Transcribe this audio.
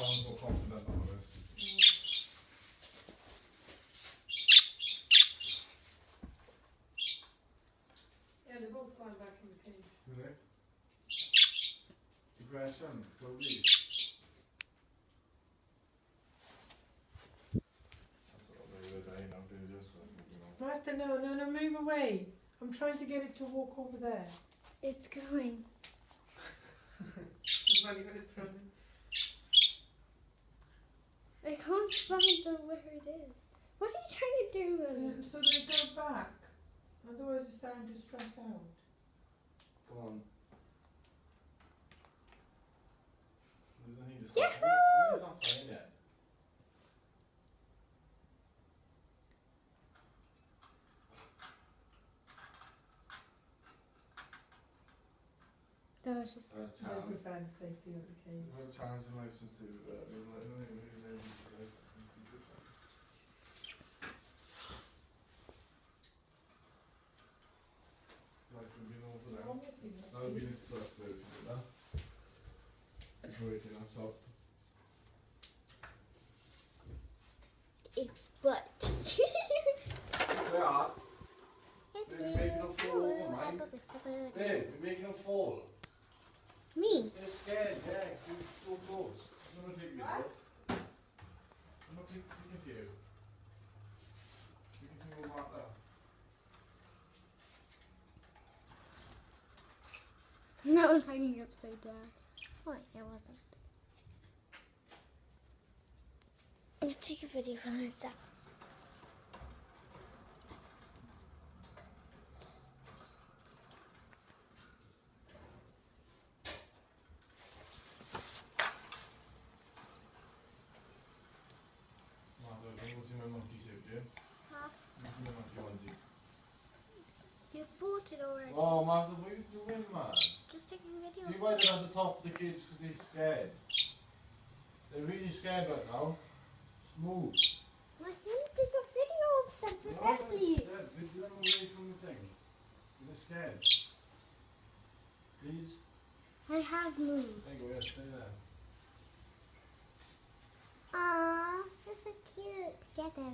one's more confident than others. Yeah, they're both flying back in the cage. Really? Aggression, so weak. That's what they were doing, I'm doing this one, you know. Martha, no, move away. I'm trying to get it to walk over there. It's going. It's funny when it's running. I can't find the where it is. What are you trying to do with it? So that it goes back. Otherwise it's starting to stress out. Come on. I need to stop. Yahoo! He's not playing yet. That was just. They prefer the safety of the cage. I've had a challenge in life since they were Like we've been over there. I'm missing it. That would be the first version of that. It's waiting us up. Its butt. They are. They're making a fall over, right? Babe, you're making a fall. Me? They're scared, yeah. You're so close. I'm not taking you. I'm not taking you. You can move out there. That one's hanging upside down. Oh, it wasn't. I'm gonna take a video from that stuff. You bought it already. Oh, Martha, what are you doing, man? Just taking a video. See why they're at the top of the cage because they're scared. They're really scared right now. Just move. I need to take a video of them correctly. Let them away from the thing. They're scared. Please. I have moved. There you go, yeah, stay there. Aww, they're so cute together.